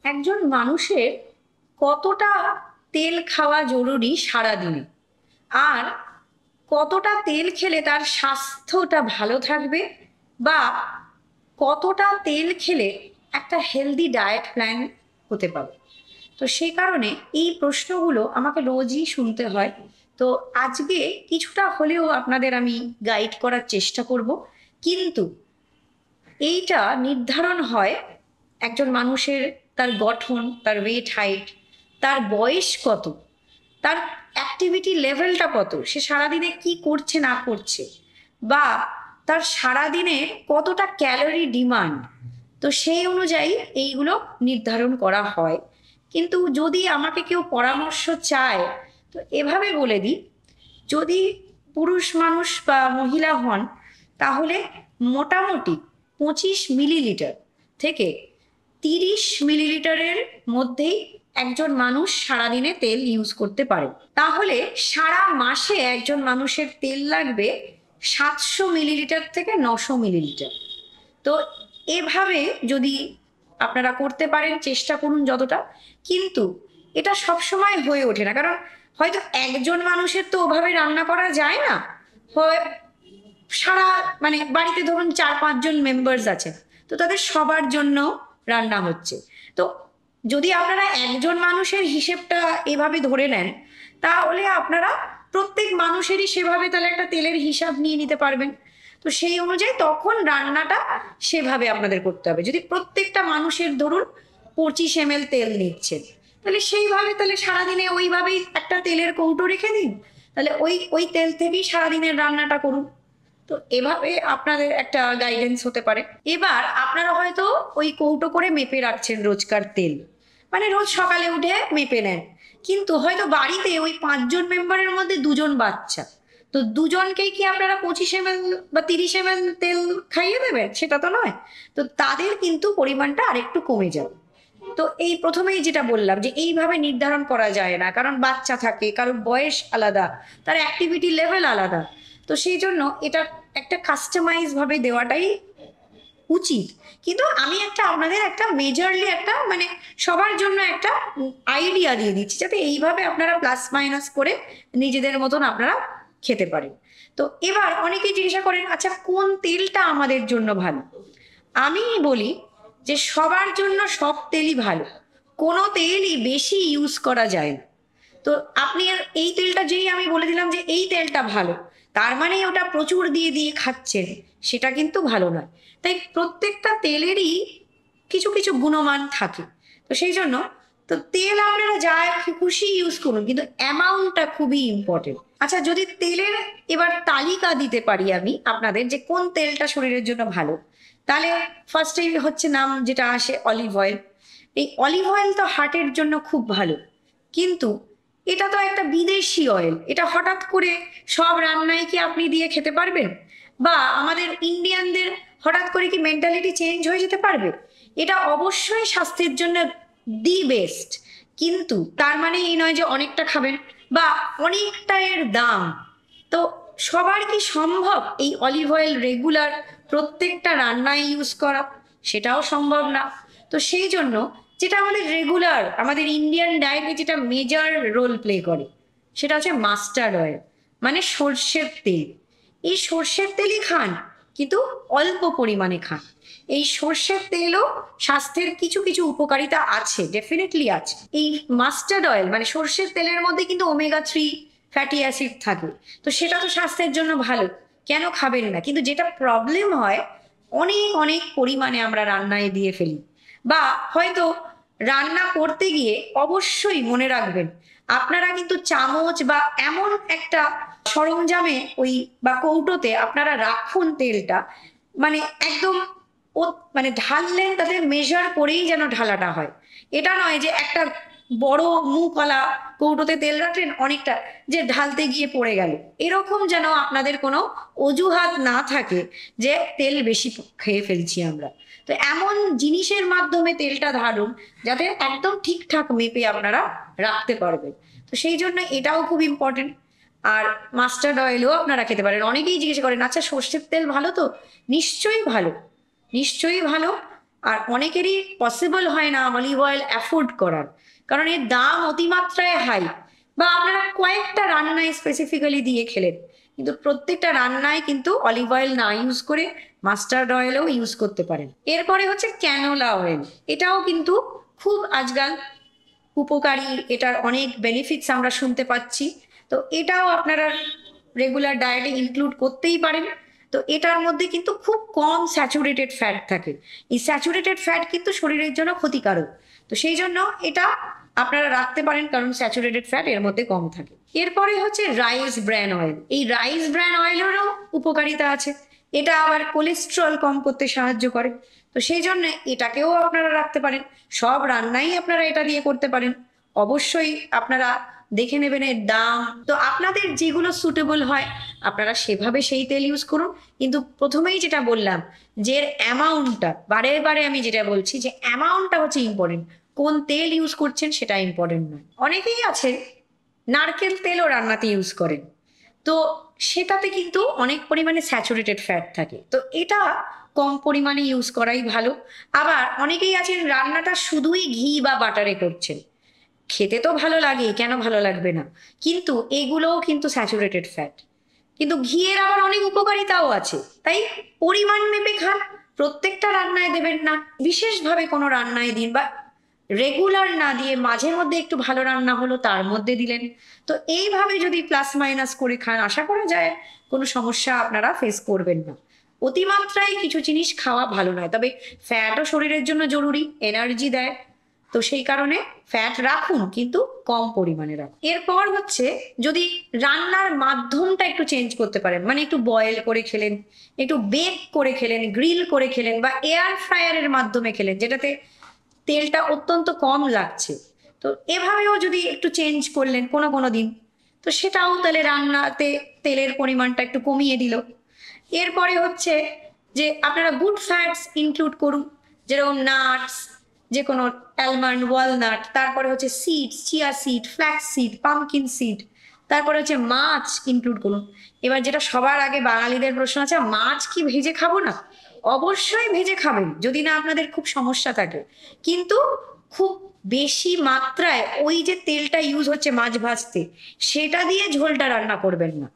একজন মানুষের কতটা তেল খাওয়া জরুরি সারাদিনে, আর কতটা তেল খেলে তার স্বাস্থ্যটা ভালো থাকবে, বা কতটা তেল খেলে একটা হেলদি ডায়েট প্ল্যান হতে পারে। তো সেই কারণে এই প্রশ্নগুলো আমাকে রোজই শুনতে হয়। তো আজকে কিছুটা হলেও আপনাদের আমি গাইড করার চেষ্টা করব। কিন্তু এইটা নির্ধারণ হয় একজন মানুষের, তার গঠন, তার ওয়েট হাইট, তার বয়স কত, তার অ্যাক্টিভিটি লেভেলটা কত, সে সারাদিনে কি করছে না করছে, বা তার সারাদিনে কতটা ক্যালোরি ডিমান্ড। তো সেই অনুযায়ী এইগুলো নির্ধারণ করা হয়। কিন্তু যদি আমাকে কেউ পরামর্শ চায়, তো এভাবে বলে দিই, যদি পুরুষ মানুষ বা মহিলা হন, তাহলে মোটামুটি 25 মিলিলিটার থেকে 30 মিলিলিটারের মধ্যেই একজন মানুষ সারাদিনে তেল ইউজ করতে পারে। তাহলে সারা মাসে একজন মানুষের তেল লাগবে 700 মিলিলিটার থেকে 900 মিলিলিটার। তো এভাবে যদি আপনারা করতে পারেন, চেষ্টা করুন যতটা। কিন্তু এটা সবসময় হয়ে ওঠে না, কারণ হয়তো একজন মানুষের তো ওভাবে রান্না করা যায় না। হয় সারা মানে বাড়িতে ধরুন 4-5 জন মেম্বার্স আছে, তো তাদের সবার জন্য রান্না হচ্ছে। তো যদি আপনারা একজন মানুষের হিসেবটা এভাবে ধরে নেন, তাহলে আপনারা প্রত্যেক মানুষেরই সেভাবে তাহলে একটা তেলের হিসাব নিয়ে নিতে পারবেন। তো সেই অনুযায়ী তখন রান্নাটা সেভাবে আপনাদের করতে হবে। যদি প্রত্যেকটা মানুষের ধরুন 25 ml তেল নিচ্ছেন, তাহলে সেইভাবে তাহলে সারাদিনে ওইভাবেই একটা তেলের কৌটো রেখে দিন, তাহলে ওই ওই তেল থেকেই সারাদিনের রান্নাটা করুন। তো এভাবে আপনাদের একটা গাইডেন্স হতে পারে। এবার আপনারা হয়তো ওই কৌটো করে মেপে রাখছেন রোজকার তেল, মানে রোজ সকালে উঠে মেপে নেন। কিন্তু হয়তো বাড়িতে ওই 5 জন মেম্বারের মধ্যে 2 জন বাচ্চা, তো দুজনকেই কি আপনারা 25 ml বা 30 ml তেল খাইয়ে দেবেন? সেটা তো নয়। তো তাদের কিন্তু পরিমাণটা আরেকটু কমে যাবে। তো এই প্রথমেই যেটা বললাম যে এইভাবে নির্ধারণ করা যায় না, কারণ বাচ্চা থাকে, কারোর বয়স আলাদা, তার অ্যাক্টিভিটি লেভেল আলাদা। তো সেই জন্য এটা একটা কাস্টমাইজ ভাবে দেওয়াটাই উচিত। কিন্তু আমি একটা আপনাদের একটা মেজরলি একটা মানে সবার জন্য একটা আইডিয়া দিয়ে দিচ্ছি, যাতে এইভাবে আপনারা প্লাস মাইনাস করে নিজেদের মতন আপনারা খেতে পারেন। তো এবার অনেকেই জিজ্ঞাসা করেন, আচ্ছা কোন তেলটা আমাদের জন্য ভালো? আমি বলি যে সবার জন্য সব তেলই ভালো, কোনো তেলই বেশি ইউজ করা যায় না। তো আপনি এই তেলটা যেই আমি বলে দিলাম যে এই তেলটা ভালো, তার মানে ওটা প্রচুর দিয়ে দিয়ে খাচ্ছেন, সেটা কিন্তু ভালো নয়। তাই প্রত্যেকটা তেলেরই কিছু কিছু গুণমান থাকে। তো সেই জন্য তো তেল আপনারা যা খুশি ইউজ করুন, কিন্তু অ্যামাউন্টটা খুবই ইম্পর্টেন্ট। আচ্ছা, যদি তেলের এবার তালিকা দিতে পারি আমি আপনাদের যে কোন তেলটা শরীরের জন্য ভালো, তাহলে ফার্স্টেই হচ্ছে নাম যেটা আসে অলিভ অয়েল। এই অলিভ অয়েল তো হার্টের জন্য খুব ভালো, কিন্তু এটা তো একটা বিদেশি অয়েল, এটা হঠাৎ করে সব রান্নায় কি আপনি দিয়ে খেতে পারবেন? বা আমাদের ইন্ডিয়ানদের হঠাৎ করে কি মেন্টালিটি চেঞ্জ হয়ে যেতে পারবে? এটা অবশ্যই স্বাস্থ্যের জন্য দি বেস্ট, কিন্তু তার মানে এই নয় যে অনেকটা খাবেন বা অনেকটা এর দাম। তো সবার কি সম্ভব এই অলিভ অয়েল রেগুলার প্রত্যেকটা রান্নায় ইউজ করা? সেটাও সম্ভব না। তো সেই জন্য যেটা আমাদের রেগুলার আমাদের ইন্ডিয়ান ডায়েটে যেটা মেজর রোল প্লে করে, সেটা হচ্ছে মাস্টার্ড অয়েল, মানে সর্ষের তেল। এই সর্ষের তেলই খান, কিন্তু অল্প পরিমাণে খান। এই সর্ষের তেলও স্বাস্থ্যের কিছু কিছু উপকারিতা আছে, ডেফিনেটলি আছে। এই মাস্টার্ড অয়েল মানে সর্ষের তেলের মধ্যে কিন্তু ওমেগা 3 ফ্যাটি অ্যাসিড থাকে, তো সেটা তো স্বাস্থ্যের জন্য ভালো, কেন খাবেন না? কিন্তু যেটা প্রবলেম হয়, অনেক অনেক পরিমাণে আমরা রান্নায় দিয়ে ফেলি, বা হয়তো রান্না করতে গিয়ে অবশ্যই মনে রাখবেন আপনারা কিন্তু চামচ বা এমন একটা সরঞ্জামে ওই বা কৌটোতে আপনারা রাখুন তেলটা, মানে একদম ও মানে ঢাললেন তাদের মেজার করেই যেন ঢালাটা হয়। এটা নয় যে একটা বড় মুখওয়ালা কৌটোতে তেল রাখলেন অনেকটা, যে ঢালতে গিয়ে পড়ে গেল, এরকম যেন আপনাদের কোনো অজুহাত না থাকে যে তেল বেশি খেয়ে ফেলছি আমরা। তো এমন জিনিসের মাধ্যমে তেলটা ঢালুন যাতে একদম ঠিকঠাক মেপে আপনারা রাখতে পারবেন। তো সেই জন্য এটাও খুব ইম্পর্টেন্ট। আর মাস্টার্ড অয়েলও আপনারা খেতে পারেন। অনেকেই জিজ্ঞেস করেন, আচ্ছা সর্ষের তেল ভালো? তো নিশ্চয়ই ভালো, নিশ্চয়ই ভালো। আর অনেকেরই পসিবল হয় না অলিভ অয়েল অ্যাফোর্ড করার, কারণ এর দাম অতিমাত্রায় হাই। বা আপনারা কয়েকটা রান্নায় স্পেসিফিক্যালি দিয়ে খেলেন, কিন্তু প্রত্যেকটা রান্নায় কিন্তু অলিভ অয়েল না ইউজ করে মাস্টার্ড অয়েলও ইউজ করতে পারেন। এরপরে হচ্ছে ক্যানোলা অয়েল। এটাও কিন্তু খুব আজকাল উপকারী, এটার অনেক বেনিফিটস আমরা শুনতে পাচ্ছি। তো এটাও আপনারা রেগুলার ডায়েটে ইনক্লুড করতেই পারেন। তো এটার মধ্যে কিন্তু খুব কম স্যাচুরেটেড ফ্যাট থাকে। এই স্যাচুরেটেড ফ্যাট কিন্তু শরীরের জন্য ক্ষতিকারক, তো সেই জন্য এটা আপনারা রাখতে পারেন, কারণ স্যাচুরেটেড ফ্যাট এর মধ্যে কম থাকে। এরপরে হচ্ছে রাইস ব্র্যান অয়েল। এই রাইস ব্র্যান অয়েলেরও উপকারিতা আছে, এটা আবার কোলেস্ট্রল কম করতে সাহায্য করে। তো সেই জন্য এটাকেও আপনারা রাখতে পারেন। সব রান্নাই আপনারা এটা দিয়ে করতে পারেন। অবশ্যই আপনারা দেখে নেবেন এর দাম। তো আপনাদের যেগুলো সুটেবল হয় আপনারা সেভাবে সেই তেল ইউজ করুন। কিন্তু প্রথমেই যেটা বললাম যে এর অ্যামাউন্টটা, বারে বারে আমি যেটা বলছি যে অ্যামাউন্টটা হচ্ছে ইম্পর্টেন্ট, কোন তেল ইউজ করছেন সেটা ইম্পর্টেন্ট নয়। অনেকেই আছে নারকেল তেলও রান্নাতে ইউজ করেন, তো সেটাতে কিন্তু অনেক পরিমাণে স্যাচুরেটেড ফ্যাট থাকে, তো এটা কম পরিমাণে ইউজ করাই ভালো। আবার অনেকেই আছেন রান্নাটা শুধুই ঘি বা বাটারে করছেন, খেতে তো ভালো লাগে, কেন ভালো লাগবে না, কিন্তু এগুলোও কিন্তু স্যাচুরেটেড ফ্যাট। কিন্তু ঘিয়ের আবার অনেক উপকারিতাও আছে, তাই পরিমাণ মেপে খান। প্রত্যেকটা রান্নায় দেবেন না, বিশেষভাবে কোনো রান্নায় দিন, বা রেগুলার না দিয়ে মাঝে মধ্যে একটু ভালো রান্না হলো তার মধ্যে দিলেন। তো এইভাবে যদি প্লাস মাইনাস করে খান, আশা করা যায় কোনো সমস্যা আপনারা ফেস করবেন না। অতিমাত্রায় কিছু জিনিস খাওয়া ভালো নয়, তবে ফ্যাটও শরীরের জন্য জরুরি, এনার্জি দেয়। তো সেই কারণে ফ্যাট রাখুন, কিন্তু কম পরিমাণে রাখুন। এরপর হচ্ছে যদি রান্নার মাধ্যমটা একটু চেঞ্জ করতে পারেন, মানে একটু বয়েল করে খেলেন, একটু বেক করে খেলেন, গ্রিল করে খেলেন, বা এয়ার ফ্রায়ারের মাধ্যমে খেলেন যেটাতে তেলটা অত্যন্ত কম লাগছে, তো এভাবেও যদি একটু চেঞ্জ করলেন কোনো কোনো দিন, তো সেটাও তাহলে রান্নাতে তেলের পরিমাণটা একটু কমিয়ে দিল। এরপরে হচ্ছে যে আপনারা গুড ফ্যাটস ইনক্লুড করুন, যেরকম নাটস, যে কোনো অ্যালমন্ড, ওয়ালনাট, তারপরে হচ্ছে seeds, chia seed, flax seed, pumpkin seed, তারপরে হচ্ছে মাছ ইনক্লুড করুন। এবার যেটা সবার আগে বাঙালিদের প্রশ্ন আছে, মাছ কি ভেজে খাবো না? অবশ্যই ভেজে খাবেন যদি না আপনাদের খুব সমস্যা থাকে, কিন্তু খুব বেশি মাত্রায় ওই যে তেলটা ইউজ হচ্ছে মাছ ভাজতে, সেটা দিয়ে ঝোলটা রান্না করবেন না,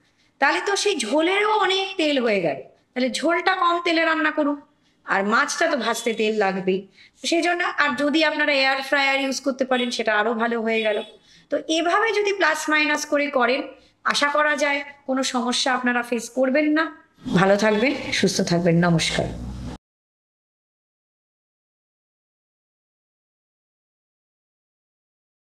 তাহলে তো সেই ঝোলেরও অনেক তেল হয়ে গেল। তাহলে ঝোলটা কম তেলে রান্না করুন, আর মাছটা তো ভাজতে তেল লাগবেই, সেই জন্য। আর যদি আপনারা এয়ার ফ্রায়ার ইউজ করতে পারেন সেটা আরো ভালো হয়ে গেল। তো এভাবে যদি প্লাস মাইনাস করে করেন, আশা করা যায় কোনো সমস্যা আপনারা ফেস করবেন না। ভালো থাকবেন, সুস্থ থাকবেন, নমস্কার।